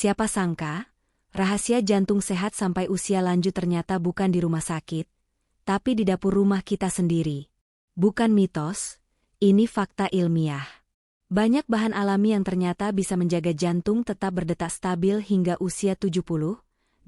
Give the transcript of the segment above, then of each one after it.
Siapa sangka, rahasia jantung sehat sampai usia lanjut ternyata bukan di rumah sakit, tapi di dapur rumah kita sendiri. Bukan mitos, ini fakta ilmiah. Banyak bahan alami yang ternyata bisa menjaga jantung tetap berdetak stabil hingga usia 70, 80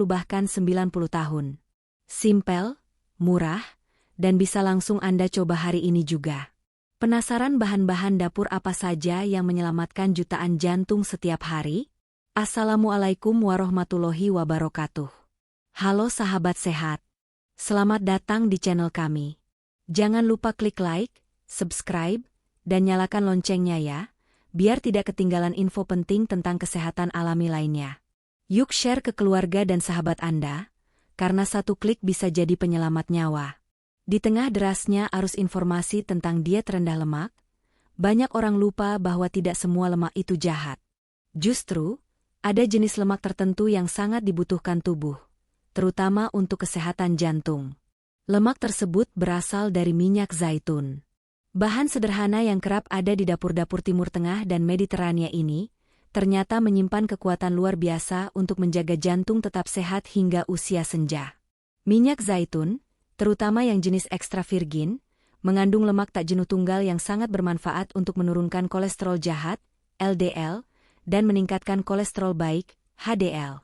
bahkan 90 tahun. Simpel, murah, dan bisa langsung Anda coba hari ini juga. Penasaran bahan-bahan dapur apa saja yang menyelamatkan jutaan jantung setiap hari? Assalamualaikum warahmatullahi wabarakatuh. Halo sahabat sehat. Selamat datang di channel kami. Jangan lupa klik like, subscribe, dan nyalakan loncengnya ya, biar tidak ketinggalan info penting tentang kesehatan alami lainnya. Yuk share ke keluarga dan sahabat Anda, karena satu klik bisa jadi penyelamat nyawa. Di tengah derasnya arus informasi tentang diet rendah lemak, banyak orang lupa bahwa tidak semua lemak itu jahat. Justru, ada jenis lemak tertentu yang sangat dibutuhkan tubuh, terutama untuk kesehatan jantung. Lemak tersebut berasal dari minyak zaitun. Bahan sederhana yang kerap ada di dapur-dapur Timur Tengah dan Mediterania ini, ternyata menyimpan kekuatan luar biasa untuk menjaga jantung tetap sehat hingga usia senja. Minyak zaitun, terutama yang jenis ekstra virgin, mengandung lemak tak jenuh tunggal yang sangat bermanfaat untuk menurunkan kolesterol jahat, LDL, dan meningkatkan kolesterol baik, HDL.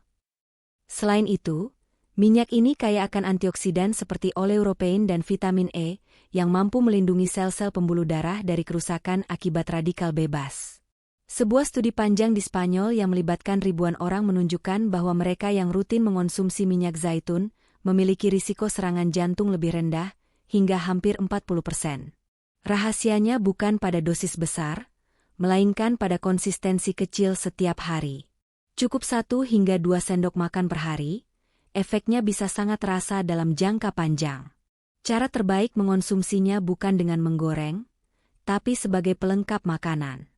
Selain itu, minyak ini kaya akan antioksidan seperti oleuropein dan vitamin E, yang mampu melindungi sel-sel pembuluh darah dari kerusakan akibat radikal bebas. Sebuah studi panjang di Spanyol yang melibatkan ribuan orang menunjukkan bahwa mereka yang rutin mengonsumsi minyak zaitun memiliki risiko serangan jantung lebih rendah, hingga hampir 40%. Rahasianya bukan pada dosis besar, melainkan pada konsistensi kecil setiap hari. Cukup 1 hingga 2 sendok makan per hari, efeknya bisa sangat terasa dalam jangka panjang. Cara terbaik mengonsumsinya bukan dengan menggoreng, tapi sebagai pelengkap makanan.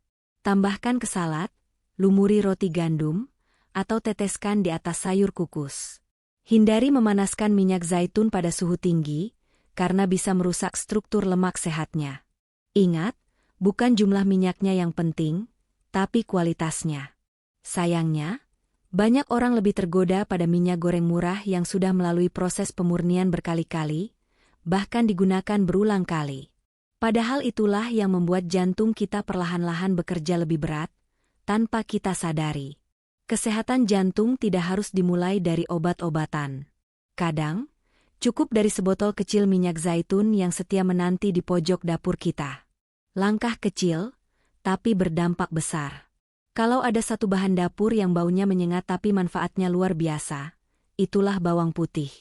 Tambahkan ke salad, lumuri roti gandum, atau teteskan di atas sayur kukus. Hindari memanaskan minyak zaitun pada suhu tinggi, karena bisa merusak struktur lemak sehatnya. Ingat, bukan jumlah minyaknya yang penting, tapi kualitasnya. Sayangnya, banyak orang lebih tergoda pada minyak goreng murah yang sudah melalui proses pemurnian berkali-kali, bahkan digunakan berulang kali. Padahal itulah yang membuat jantung kita perlahan-lahan bekerja lebih berat, tanpa kita sadari. Kesehatan jantung tidak harus dimulai dari obat-obatan. Kadang, cukup dari sebotol kecil minyak zaitun yang setia menanti di pojok dapur kita. Langkah kecil, tapi berdampak besar. Kalau ada satu bahan dapur yang baunya menyengat tapi manfaatnya luar biasa, itulah bawang putih.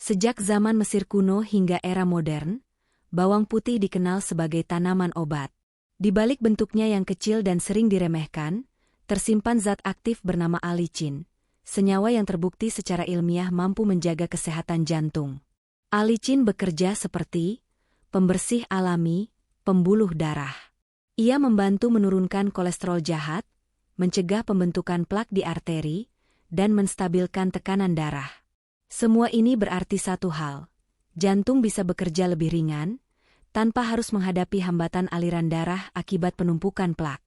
Sejak zaman Mesir kuno hingga era modern, bawang putih dikenal sebagai tanaman obat. Di balik bentuknya yang kecil dan sering diremehkan, tersimpan zat aktif bernama alicin, senyawa yang terbukti secara ilmiah mampu menjaga kesehatan jantung. Alicin bekerja seperti pembersih alami, pembuluh darah. Ia membantu menurunkan kolesterol jahat, mencegah pembentukan plak di arteri, dan menstabilkan tekanan darah. Semua ini berarti satu hal, jantung bisa bekerja lebih ringan, tanpa harus menghadapi hambatan aliran darah akibat penumpukan plak.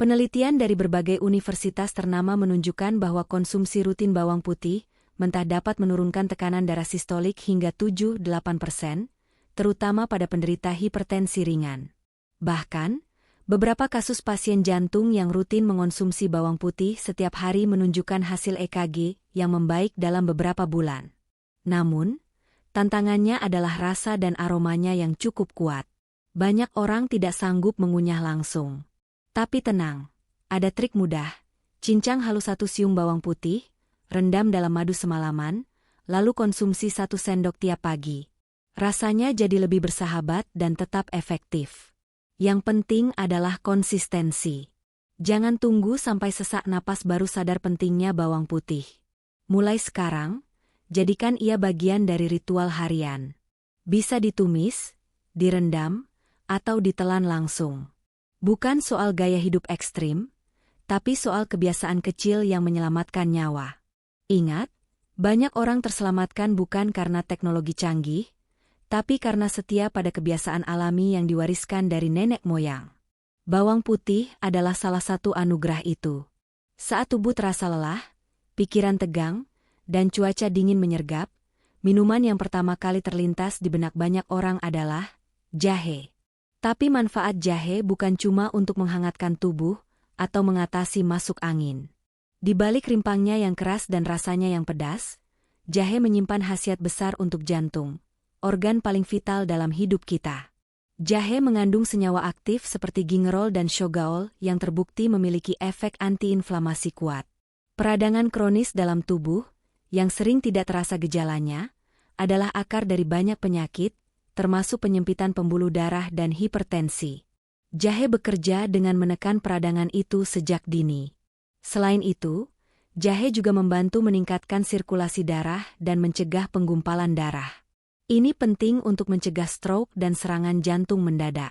Penelitian dari berbagai universitas ternama menunjukkan bahwa konsumsi rutin bawang putih mentah dapat menurunkan tekanan darah sistolik hingga 7-8%, terutama pada penderita hipertensi ringan. Bahkan, beberapa kasus pasien jantung yang rutin mengonsumsi bawang putih setiap hari menunjukkan hasil EKG yang membaik dalam beberapa bulan. Namun, tantangannya adalah rasa dan aromanya yang cukup kuat. Banyak orang tidak sanggup mengunyah langsung. Tapi tenang, ada trik mudah. Cincang halus 1 siung bawang putih, rendam dalam madu semalaman, lalu konsumsi 1 sendok tiap pagi. Rasanya jadi lebih bersahabat dan tetap efektif. Yang penting adalah konsistensi. Jangan tunggu sampai sesak napas baru sadar pentingnya bawang putih. Mulai sekarang, jadikan ia bagian dari ritual harian. Bisa ditumis, direndam, atau ditelan langsung. Bukan soal gaya hidup ekstrim, tapi soal kebiasaan kecil yang menyelamatkan nyawa. Ingat, banyak orang terselamatkan bukan karena teknologi canggih, tapi karena setia pada kebiasaan alami yang diwariskan dari nenek moyang. Bawang putih adalah salah satu anugerah itu. Saat tubuh terasa lelah, pikiran tegang, dan cuaca dingin menyergap, minuman yang pertama kali terlintas di benak banyak orang adalah jahe. Tapi manfaat jahe bukan cuma untuk menghangatkan tubuh atau mengatasi masuk angin. Di balik rimpangnya yang keras dan rasanya yang pedas, jahe menyimpan khasiat besar untuk jantung, organ paling vital dalam hidup kita. Jahe mengandung senyawa aktif seperti gingerol dan shogaol yang terbukti memiliki efek antiinflamasi kuat. Peradangan kronis dalam tubuh, yang sering tidak terasa gejalanya, adalah akar dari banyak penyakit, termasuk penyempitan pembuluh darah dan hipertensi. Jahe bekerja dengan menekan peradangan itu sejak dini. Selain itu, jahe juga membantu meningkatkan sirkulasi darah dan mencegah penggumpalan darah. Ini penting untuk mencegah stroke dan serangan jantung mendadak.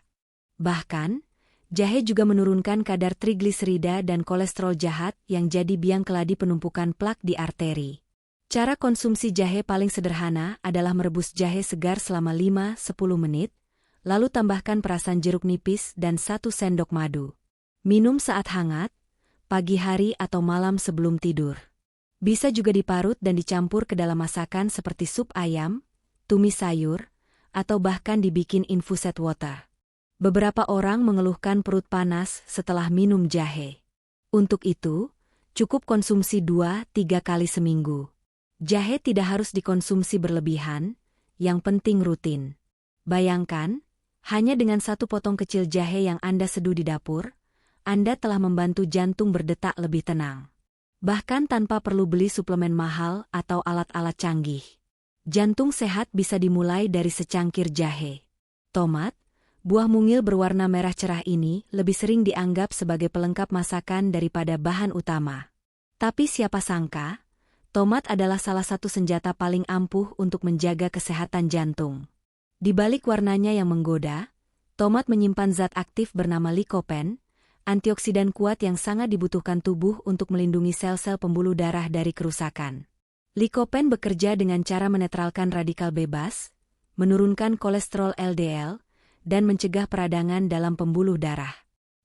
Bahkan, jahe juga menurunkan kadar trigliserida dan kolesterol jahat yang jadi biang keladi penumpukan plak di arteri. Cara konsumsi jahe paling sederhana adalah merebus jahe segar selama 5-10 menit, lalu tambahkan perasan jeruk nipis dan 1 sendok madu. Minum saat hangat, pagi hari atau malam sebelum tidur. Bisa juga diparut dan dicampur ke dalam masakan seperti sup ayam, tumis sayur, atau bahkan dibikin infused water. Beberapa orang mengeluhkan perut panas setelah minum jahe. Untuk itu, cukup konsumsi 2-3 kali seminggu. Jahe tidak harus dikonsumsi berlebihan, yang penting rutin. Bayangkan, hanya dengan 1 potong kecil jahe yang Anda seduh di dapur, Anda telah membantu jantung berdetak lebih tenang. Bahkan tanpa perlu beli suplemen mahal atau alat-alat canggih. Jantung sehat bisa dimulai dari secangkir jahe. Tomat, buah mungil berwarna merah cerah ini lebih sering dianggap sebagai pelengkap masakan daripada bahan utama. Tapi siapa sangka, tomat adalah salah satu senjata paling ampuh untuk menjaga kesehatan jantung. Di balik warnanya yang menggoda, tomat menyimpan zat aktif bernama lycopene, antioksidan kuat yang sangat dibutuhkan tubuh untuk melindungi sel-sel pembuluh darah dari kerusakan. Lycopene bekerja dengan cara menetralkan radikal bebas, menurunkan kolesterol LDL, dan mencegah peradangan dalam pembuluh darah.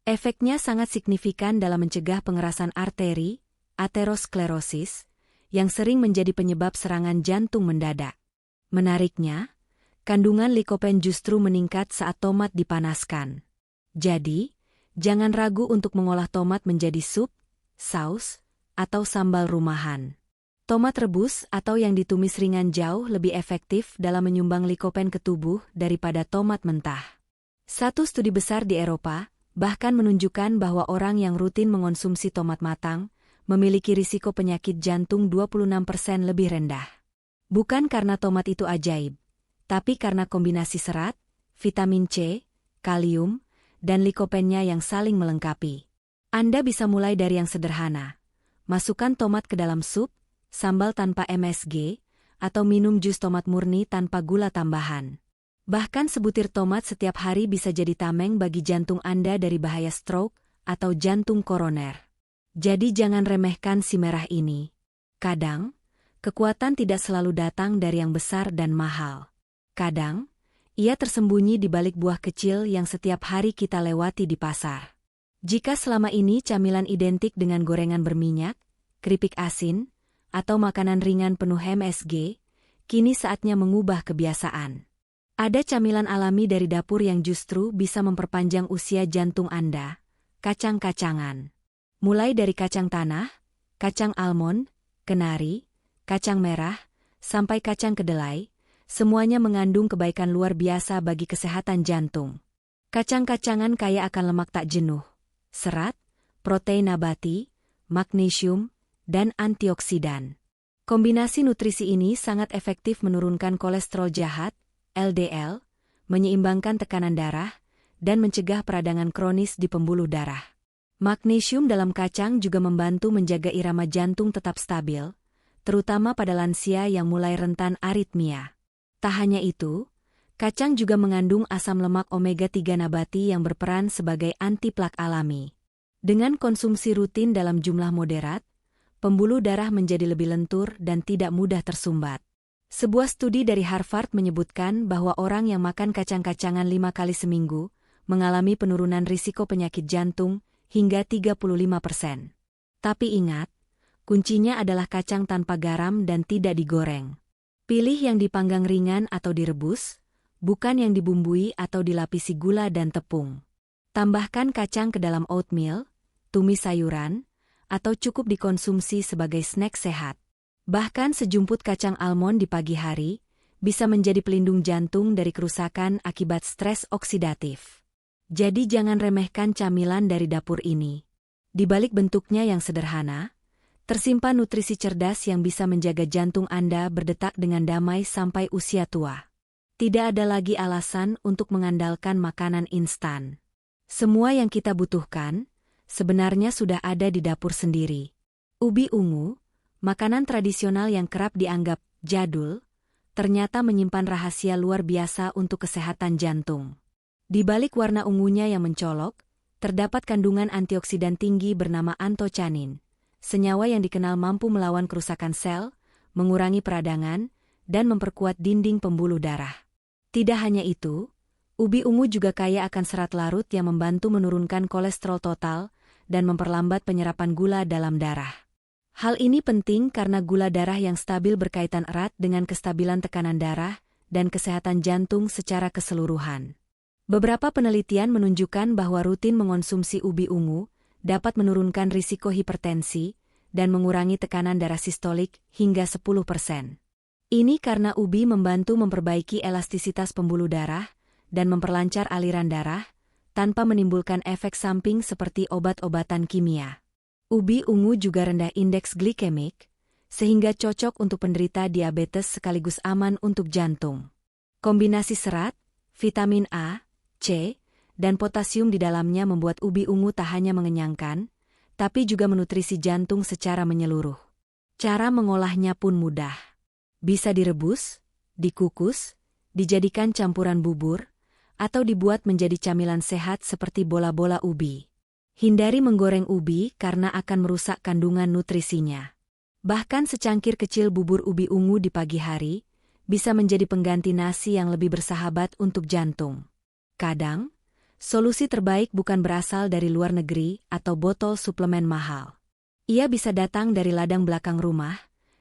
Efeknya sangat signifikan dalam mencegah pengerasan arteri, aterosklerosis, yang sering menjadi penyebab serangan jantung mendadak. Menariknya, kandungan lycopene justru meningkat saat tomat dipanaskan. Jadi, jangan ragu untuk mengolah tomat menjadi sup, saus, atau sambal rumahan. Tomat rebus atau yang ditumis ringan jauh lebih efektif dalam menyumbang lycopene ke tubuh daripada tomat mentah. Satu studi besar di Eropa bahkan menunjukkan bahwa orang yang rutin mengonsumsi tomat matang memiliki risiko penyakit jantung 26% lebih rendah. Bukan karena tomat itu ajaib, tapi karena kombinasi serat, vitamin C, kalium, dan lycopene-nya yang saling melengkapi. Anda bisa mulai dari yang sederhana. Masukkan tomat ke dalam sup, sambal tanpa MSG, atau minum jus tomat murni tanpa gula tambahan. Bahkan sebutir tomat setiap hari bisa jadi tameng bagi jantung Anda dari bahaya stroke atau jantung koroner. Jadi jangan remehkan si merah ini. Kadang, kekuatan tidak selalu datang dari yang besar dan mahal. Kadang, ia tersembunyi di balik buah kecil yang setiap hari kita lewati di pasar. Jika selama ini camilan identik dengan gorengan berminyak, keripik asin, atau makanan ringan penuh MSG, kini saatnya mengubah kebiasaan. Ada camilan alami dari dapur yang justru bisa memperpanjang usia jantung Anda, kacang-kacangan. Mulai dari kacang tanah, kacang almond, kenari, kacang merah, sampai kacang kedelai, semuanya mengandung kebaikan luar biasa bagi kesehatan jantung. Kacang-kacangan kaya akan lemak tak jenuh, serat, protein nabati, magnesium, dan antioksidan. Kombinasi nutrisi ini sangat efektif menurunkan kolesterol jahat, LDL, menyeimbangkan tekanan darah, dan mencegah peradangan kronis di pembuluh darah. Magnesium dalam kacang juga membantu menjaga irama jantung tetap stabil, terutama pada lansia yang mulai rentan aritmia. Tak hanya itu, kacang juga mengandung asam lemak omega-3 nabati yang berperan sebagai anti plak alami. Dengan konsumsi rutin dalam jumlah moderat, pembuluh darah menjadi lebih lentur dan tidak mudah tersumbat. Sebuah studi dari Harvard menyebutkan bahwa orang yang makan kacang-kacangan 5 kali seminggu mengalami penurunan risiko penyakit jantung hingga 35%. Tapi ingat, kuncinya adalah kacang tanpa garam dan tidak digoreng. Pilih yang dipanggang ringan atau direbus, bukan yang dibumbui atau dilapisi gula dan tepung. Tambahkan kacang ke dalam oatmeal, tumis sayuran, atau cukup dikonsumsi sebagai snack sehat. Bahkan sejumput kacang almond di pagi hari bisa menjadi pelindung jantung dari kerusakan akibat stres oksidatif. Jadi jangan remehkan camilan dari dapur ini. Di balik bentuknya yang sederhana, tersimpan nutrisi cerdas yang bisa menjaga jantung Anda berdetak dengan damai sampai usia tua. Tidak ada lagi alasan untuk mengandalkan makanan instan. Semua yang kita butuhkan sebenarnya sudah ada di dapur sendiri. Ubi ungu, makanan tradisional yang kerap dianggap jadul, ternyata menyimpan rahasia luar biasa untuk kesehatan jantung. Di balik warna ungunya yang mencolok, terdapat kandungan antioksidan tinggi bernama antocianin, senyawa yang dikenal mampu melawan kerusakan sel, mengurangi peradangan, dan memperkuat dinding pembuluh darah. Tidak hanya itu, ubi ungu juga kaya akan serat larut yang membantu menurunkan kolesterol total dan memperlambat penyerapan gula dalam darah. Hal ini penting karena gula darah yang stabil berkaitan erat dengan kestabilan tekanan darah dan kesehatan jantung secara keseluruhan. Beberapa penelitian menunjukkan bahwa rutin mengonsumsi ubi ungu dapat menurunkan risiko hipertensi dan mengurangi tekanan darah sistolik hingga 10%. Ini karena ubi membantu memperbaiki elastisitas pembuluh darah dan memperlancar aliran darah tanpa menimbulkan efek samping seperti obat-obatan kimia. Ubi ungu juga rendah indeks glikemik, sehingga cocok untuk penderita diabetes sekaligus aman untuk jantung. Kombinasi serat, vitamin A, C, dan potasium di dalamnya membuat ubi ungu tak hanya mengenyangkan, tapi juga menutrisi jantung secara menyeluruh. Cara mengolahnya pun mudah. Bisa direbus, dikukus, dijadikan campuran bubur, atau dibuat menjadi camilan sehat seperti bola-bola ubi. Hindari menggoreng ubi karena akan merusak kandungan nutrisinya. Bahkan secangkir kecil bubur ubi ungu di pagi hari bisa menjadi pengganti nasi yang lebih bersahabat untuk jantung. Kadang, solusi terbaik bukan berasal dari luar negeri atau botol suplemen mahal. Ia bisa datang dari ladang belakang rumah,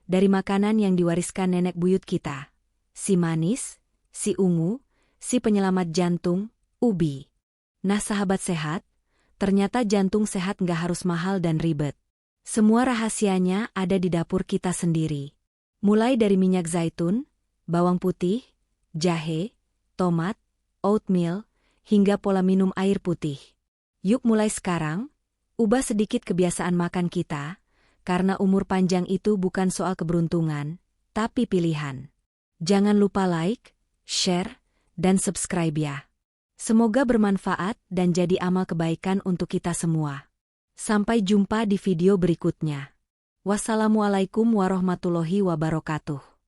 dari makanan yang diwariskan nenek buyut kita. Si manis, si ungu, si penyelamat jantung, ubi. Nah sahabat sehat, ternyata jantung sehat nggak harus mahal dan ribet. Semua rahasianya ada di dapur kita sendiri. Mulai dari minyak zaitun, bawang putih, jahe, tomat, oatmeal, hingga pola minum air putih. Yuk mulai sekarang, ubah sedikit kebiasaan makan kita, karena umur panjang itu bukan soal keberuntungan, tapi pilihan. Jangan lupa like, share, dan subscribe ya. Semoga bermanfaat dan jadi amal kebaikan untuk kita semua. Sampai jumpa di video berikutnya. Wassalamualaikum warahmatullahi wabarakatuh.